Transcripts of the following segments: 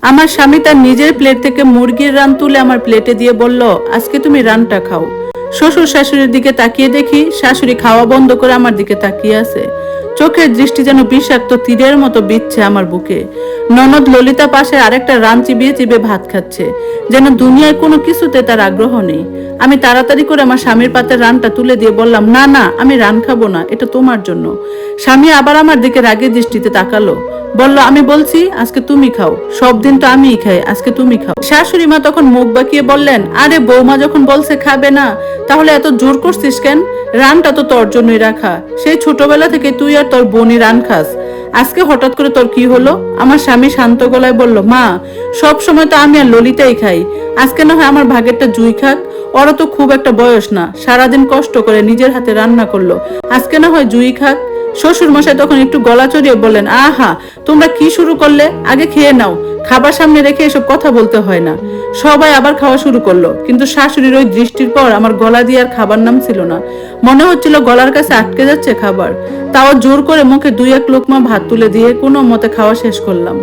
আমার স্বামী তার নিজের প্লেট থেকে মুরগির রান তুলে আমার প্লেটে দিয়ে বলল, আজকে তুমি রানটা খাও। শ্বশুর শাশুড়ির দিকে তাকিয়ে দেখি শাশুড়ি খাওয়া বন্ধ করে আমার দিকে তাকিয়ে আছে। চোখের দৃষ্টি যেন বিষাক্ত তীরের মতো বিচ্ছে আমার বুকে। ননদ ললিতা পাশে আরেকটা রান চিবিয়ে চিবিয়ে ভাত খাচ্ছে, যেন দুনিয়ায় কোনো কিছুতে তার আগ্রহ নেই। আমি তাড়াতাড়ি করে আমার স্বামীর পাতে রানটা তুলে দিয়ে বললাম, না না, আমি রান খাবো না, এটা তোমার জন্য। স্বামী আবার আমার দিকে রাগের দৃষ্টিতে তাকালো, বলল, আমি বলছি আজকে তুমি খাও, সব দিন তো আমিই খাই, আজকে তুমি খাও। শাশুড়ি মা তখন মুখ বাঁকিয়ে বললেন, আরে বৌমা যখন বলছে খাবে না, তাহলে এত জোর করছিস কেন? রানটা তো তোর জন্যই রাখা, সেই ছোটবেলা থেকে তুই আর তোর বোনই রান খাস, আজকে হঠাৎ করে তোর কি হলো? আমার স্বামী শান্ত গলায় বলল, মা, সব সময় তো আমি আর ললিতাই খাই, আজকে না হয় আমার ভাগেরটা জুই খাক, ওরা তো খুব একটা বয়স না, সারাদিন কষ্ট করে নিজের হাতে রান্না করলো, আজকে না হয় জুই খাক। শ্বশুর মশাই তখন একটু গলা চড়িয়ে বললেন, আহা, তোমরা কি শুরু করলে? আগে খেয়ে নাও, খাবার সামনে রেখে এসব কথা বলতে হয় না। সবাই আবার খাওয়া শুরু করলো, কিন্তু শাশুড়ির ওই দৃষ্টির পর আমার গলা দিয়ে আর খাবার নাম ছিল না। মনে হচ্ছিল গলার কাছে আটকে যাচ্ছে খাবার। তাও জোর করে মুখে 2-1 লোকমা ভাত তুলে দিয়ে কোনো মতে খাওয়া শেষ করলাম।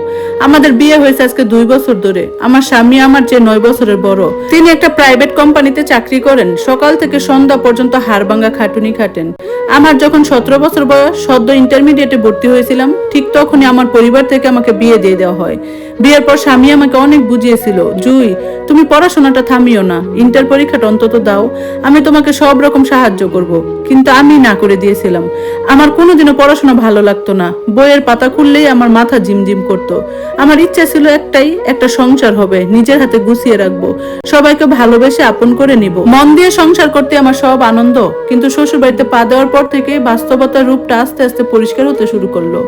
আমাদের বিয়ে হয়েছে আজকে 2 বছর ধরে। আমার স্বামী আমার চেয়ে 9 বছরের বড়। তিনি একটা প্রাইভেট কোম্পানিতে চাকরি করেন, সকাল থেকে সন্ধ্যা পর্যন্ত হাড়ভাঙ্গা খাটুনি খাটেন। আমার যখন 17 বছর বয়স, সদ্য ইন্টারমিডিয়েটে ভর্তি হয়েছিলাম, ঠিক তখনই আমার পরিবার থেকে আমাকে বিয়ে দিয়ে দেওয়া হয়। বিয়ের পর স্বামী আমাকে অনেক বুঝিয়েছিল, জুই, তুমি পড়াশোনাটা থামিও না, ইন্টার পরীক্ষাটা অন্তত দাও, আমি তোমাকে সব রকম সাহায্য করব। কিন্তু আমি না করে দিয়েছিলাম। আমার কোনোদিনও পড়াশোনা ভালো লাগতো না, বইয়ের পাতা খুললেই আমার মাথা ঝিমঝিম করতো। আমার ইচ্ছা ছিল একটাই, একটা সংসার হবে, নিজের হাতে গুছিয়ে রাখবো, সবাইকে ভালোবেসে আপন করে নিব, মন দিয়ে সংসার করতে আমার সব আনন্দ। কিন্তু শ্বশুর বাড়িতে পা দেওয়ার পর থেকে বাস্তবতার রূপটা আস্তে আস্তে পরিষ্কার হতে শুরু করলো।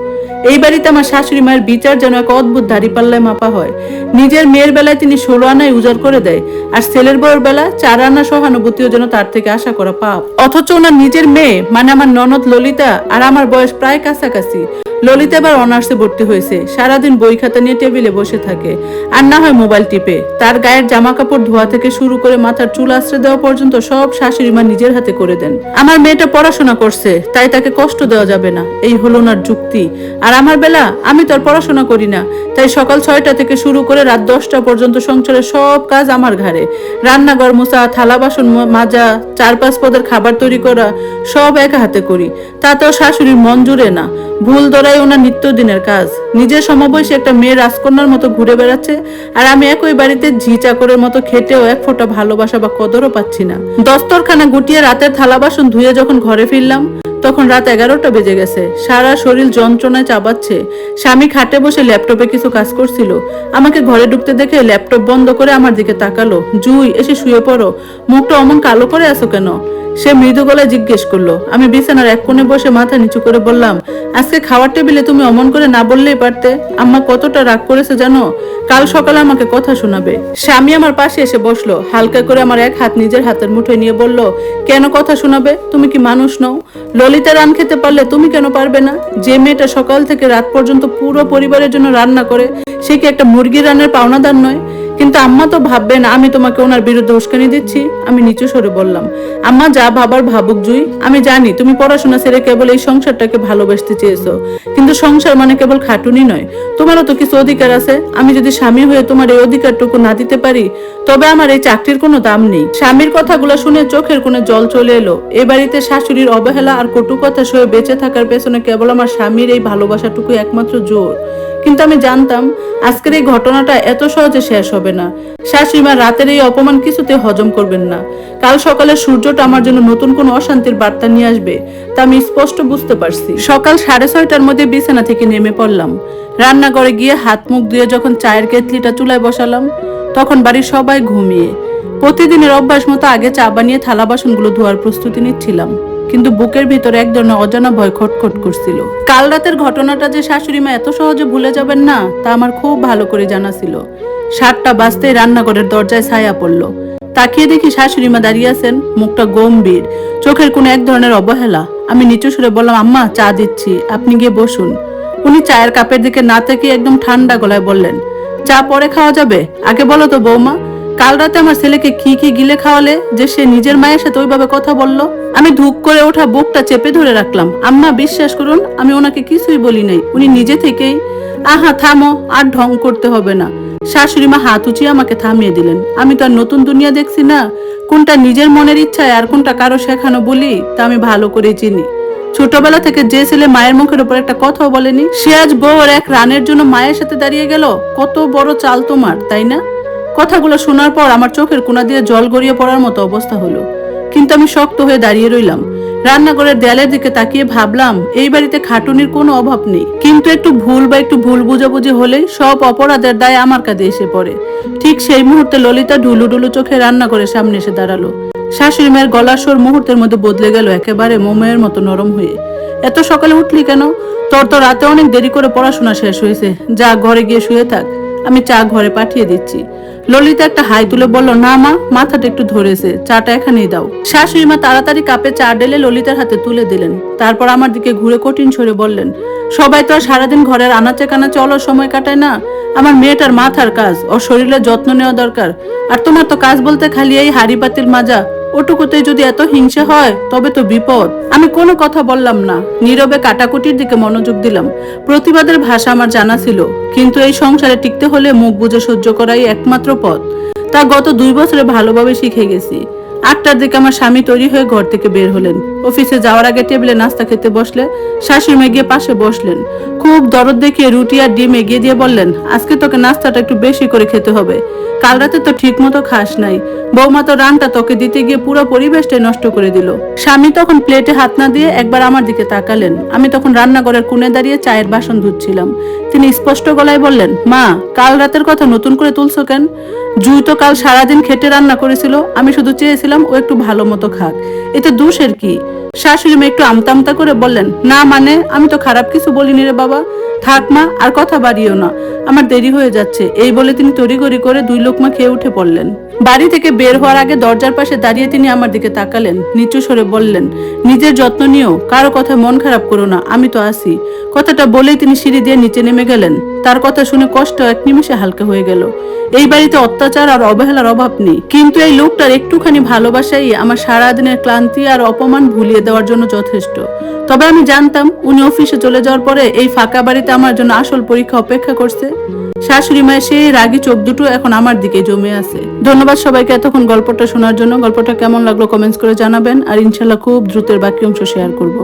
এই বাড়িতে আমার শাশুড়ি মায়ের বিচার যেন এক অদ্ভুত দাড়িপাল্লায় মাপা হয়। নিজের মেয়ের বেলায় তিনি 16 আনায় উজাড় করে দেয়, আর ছেলের বউয়ের বেলা 4 আনা সহানুভূতিও যেন তার থেকে আশা করা পাপ। অথচ ওনার নিজের মেয়ে মানে আমার ননদ ললিতা আর আমার বয়স প্রায় কাছাকাছি। ললিতা এবার অনার্সে ভর্তি হয়েছে, সারাদিন বই খাতা নিয়ে টেবিলে বসে থাকে, আর না হয় মোবাইল টিপে। তার গায়ের জামা কাপড় ধোয়া থেকে শুরু করে মাথার চুল আশ্রয় দেওয়া পর্যন্ত সব শাশুড়ি মা নিজের হাতে করে দেন। আমার মেয়েটা পড়াশোনা করছে, তাই তাকে কষ্ট দেওয়া যাবে না, এই হলো ওনার যুক্তি। আর আমার বেলা, আমি তো আর পড়াশোনা করি না, তাই সকাল 6টা থেকে শুরু করে রাত 10টা পর্যন্ত সংসারের সব কাজ আমার ঘাড়ে। রান্নাঘর মোছা, থালা বাসন মাজা, 4-5 পদের খাবার তৈরি করা, সব একা হাতে করি। তাতেও শাশুড়ির মন জুড়ে না, ভুল ধরাই ওনার নিত্যদিনের কাজ। নিজের সমবয়সী একটা মেয়ে রাজকন্যার মতো ঘুরে বেড়াচ্ছে, আর আমি একই বাড়িতে ঝি চাকরের মতো খেটেও এক ফোঁটা ভালোবাসা বা কদরও পাচ্ছি না। দস্তরখানা গুটিয়ে রাতের থালা বাসন ধুয়ে যখন ঘরে ফিরলাম, তখন রাত 11টা বেজে গেছে। সারা শরীর যন্ত্রণায় চাবাচ্ছে। স্বামী খাটে বসে ল্যাপটপে কিছু কাজ করছিল। আমাকে ঘরে ঢুকতে দেখে ল্যাপটপ বন্ধ করে আমার দিকে তাকালো, জুই, এসে শুয়ে পড়ো, মুখটা অমন কালো করে আছো কেন? সে মৃদু গলায় জিজ্ঞেস করলো। আমি বিছানার এক কোণে বসে মাথা নিচু করে বললাম, আজকে খাওয়ার টেবিলে তুমি অমন করে না বললেই পারতে। আম্মা কতটা রাগ করেছে জানো, কাল সকালে আমাকে কথা শোনাবে। স্বামী আমার পাশে এসে বসলো, হালকা করে আমার এক হাত নিজের হাতের মুঠোয় নিয়ে বলল, কেন কথা শোনাবে? তুমি কি মানুষ নও? ললিতা রান খেতে পারলে তুমি কেন পারবে না? যে মেয়েটা সকাল থেকে রাত পর্যন্ত পুরো পরিবারের জন্য রান্না করে, সে কি একটা মুরগির রান্নার পাওনাদার নয়? কিন্তু আম্মা তো ভাববেন আমি তোমাকে ওনার বিরুদ্ধে উস্কানি দিচ্ছি। আমি নিচু স্বরে বললাম, আম্মা যা ভাবার ভাবুক জুই, আমি জানি তুমি পড়াশোনা ছেড়ে কেবল এই সংসারটাকে ভালোবাসতে চেয়েছো, কিন্তু সংসার মানে কেবল খাটুনি নয়, তোমারও তো কিছু অধিকার আছে। আমি যদি স্বামী হয়ে তোমার এই অধিকারটুকু না দিতে পারি, তবে আমার এই চাকরির কোনো দাম নেই। স্বামীর কথাগুলো শুনে চোখের কোণে জল চলে এলো। এ বাড়িতে শাশুড়ির অবহেলা আর কটু কথা সয়ে বেঁচে থাকার পেছনে কেবল আমার স্বামীর এই ভালোবাসাটুকু একমাত্র জোর। কিন্তু আমি জানতাম আজকের এই ঘটনাটা এত সহজে শেষ হবে না। শাশুড়িমা রাতের এই অপমান কিছুতে হজম করবেন না। কাল সকালে সূর্যটা আমার জন্য নতুন কোন অশান্তির বার্তা নিয়ে আসবে, তা আমি স্পষ্ট বুঝতে পারছি। সকাল 6:30টার মধ্যে বিছানা থেকে নেমে পড়লাম। রান্নাঘরে গিয়ে হাত মুখ ধুয়ে যখন চায়ের কেতলিটা চুলায় বসালাম, তখন বাড়ির সবাই ঘুমিয়ে। প্রতিদিনের অভ্যাস মতো আগে চা বানিয়ে থালা বাসনগুলো ধোয়ার প্রস্তুতি নিচ্ছিলাম, কিন্তু বুকের ভিতরে এক ধরনের অজানা ভয় খটখট করছিল। কাল রাতের ঘটনাটা যে শাশুড়ি মা এত সহজে ভুলে যাবেন না, তা আমার খুব ভালো করে জানা ছিল। 7টা বাজতেই রান্নাঘরের দরজায় ছায়া পড়ল। তাকিয়ে দেখি শাশুড়ি মা দাঁড়িয়ে আছেন, মুখটা গম্ভীর, চোখের কোণে এক ধরনের অবহেলা। আমি নিচু সুরে বললাম, আম্মা চা দিচ্ছি, আপনি গিয়ে বসুন। উনি চায়ের কাপের দিকে না তাকিয়ে একদম ঠান্ডা গলায় বললেন, চা পরে খাওয়া যাবে, আগে বলো তো বৌমা, কাল রাতে আমার ছেলেকে কি কি গিলে খাওয়ালে যে সে নিজের মায়ের সাথে ওইভাবে কথা বলল? আমি ধুক করে ওঠা বুকটা চেপে ধরে রাখলাম। আম্মা বিশ্বাস করুন, আমি ওনাকে কিছুই বলি নাই, উনি নিজে থেকেই। আহা থামো, আর ঢং করতে হবে না। শাশুড়ি মা হাত উঁচিয়ে আমাকে থামিয়ে দিলেন। আমি তো আর নতুন দুনিয়া দেখছি না, কোনটা নিজের মনের ইচ্ছায় আর কোনটা কারো শেখানো বলি তা আমি ভালো করে চিনি। ছোটবেলা থেকে যে ছেলে মায়ের মুখের উপর একটা কথাও বলেনি, সে আজ বউর এক রানের জন্য মায়ের সাথে দাঁড়িয়ে গেল। কত বড় চাল তোমার, তাই না? কথাগুলো শোনার পর আমার চোখের কোনা দিয়ে জল গড়িয়ে পড়ার মতো অবস্থা হলো, কিন্তু আমি শক্ত হয়ে দাঁড়িয়ে রইলাম। রান্নাঘরের দেয়ালের দিকে তাকিয়ে ভাবলাম, এই বাড়িতে খাটুনির কোনো অভাব নেই, কিন্তু একটু ভুল বুঝাবুঝি হলেই সব অপরাধের দায় আমার কাঁধে এসে পড়ে। ঠিক সেই মুহূর্তে ললিতা ঢুলু ঢুলু চোখে রান্নাঘরের সামনে এসে দাঁড়ালো। শাশুড়ি মায়ের গলার স্বর মুহূর্তের মধ্যে বদলে গেল, একেবারে মোমের মতো নরম হয়ে। এত সকালে উঠলি কেন? তোর তো রাতে অনেক দেরি করে পড়াশোনা শেষ হয়েছে, যা ঘরে গিয়ে শুয়ে থাক, আমি চা ঘরে পাঠিয়ে দিচ্ছি। ললিতা একটা হাই তুলে বলল, না মা, মাথাটা একটু ধরেছে, চাটা এখানেই দাও। শাশুড়ি মা তাড়াতাড়ি কাপে চা ঢেলে ললিতার হাতে তুলে দিলেন। তারপর আমার দিকে ঘুরে কঠিন স্বরে বললেন, সবাই তো আর সারাদিন ঘরের আনাচে কানাচে অলস সময় কাটায় না। আমার মেয়েটার মাথার কাজ, ওর শরীরের যত্ন নেওয়া দরকার। আর তোমার তো কাজ বলতে খালি এই হাড়ি পাতিল মাজা, ওটুকুতে যদি এত হিংসা হয় তবে তো বিপদ। আমি কোনো কথা বললাম না, নীরবে কাটাকুটির দিকে মনোযোগ দিলাম। প্রতিবাদের ভাষা আমার জানা ছিল, কিন্তু এই সংসারে টিকতে হলে মুখ বুজে সহ্য করাই একমাত্র পথ। তা গত 2 বছরে ভালোভাবে শিখে গেছি। 8টার দিকে আমার স্বামী তৈরি হয়ে ঘর থেকে বের হলেন। অফিসে যাওয়ার আগে টেবিলে নাস্তা খেতে বসলে শাশুড়ি মা গিয়ে পাশে বসলেন। খুব দরদ দেখিয়ে রুটি আর ডিম এগিয়ে দিয়ে বললেন, আজকে তোকে নাস্তাটা একটু বেশি করে খেতে হবে, কাল রাতে তো ঠিক মতো খাস নাই। বৌমা তো রানটা তোকে দিতে গিয়ে পুরো পরিবেশটাই নষ্ট করে দিল। স্বামী তখন প্লেটে হাত না দিয়ে একবার আমার দিকে তাকালেন। আমি তখন রান্নাঘরের কোণে দাঁড়িয়ে চায়ের বাসন ধুচ্ছিলাম। তিনি স্পষ্ট গলায় বললেন, মা, কাল রাতের কথা নতুন করে তুলছো কেন? জুই তো কাল সারাদিন খেটে রান্না করেছিল, আমি শুধু চেয়েছিলাম ও একটু ভালো মতো খাক, এতে দোষের কি? শাশুড়ি মা একটু আমতা করে বললেন, না মানে আমি তো খারাপ কিছু বলিনি রে বাবা, থাক মা, আর কথা বাড়িও না, আমার দেরি হয়ে যাচ্ছে। এই বলে তিনি তড়িঘড়ি করে 2 লোকমা খেয়ে উঠে পড়লেন। বাড়ি থেকে বের হওয়ার আগে দরজার পাশে দাঁড়িয়ে তিনি আমার দিকে তাকালেন, নিচু স্বরে বললেন, নিজের যত্ন নিও, কারো কথায় মন খারাপ করো না, আমি তো আছি। কথাটা বলেই তিনি সিঁড়ি দিয়ে নিচে নেমে গেলেন। তার কথা শুনে কষ্ট এক নিমেষে হালকা হয়ে গেল। এই বাড়িতে অত্যাচার আর অবহেলার অভাব নেই, কিন্তু এই লোকটার একটুখানি ভালোবাসাই আমার সারাদিনের ক্লান্তি আর অপমান ভুলিয়ে দেওয়ার জন্য যথেষ্ট। তবে আমি জানতাম উনি অফিসে চলে যাওয়ার পরে এই ফাঁকা বাড়িতে আমার জন্য আসল পরীক্ষা অপেক্ষা করছে। শাশুড়ি মায়ের সেই রাগী চোখ দুটো এখন আমার দিকে জমে আছে। ধন্যবাদ সবাইকে এতক্ষণ গল্পটা শোনার জন্য। গল্পটা কেমন লাগলো কমেন্টস করে জানাবেন, আর ইনশাল্লাহ খুব দ্রুত বাকি অংশ শেয়ার করব।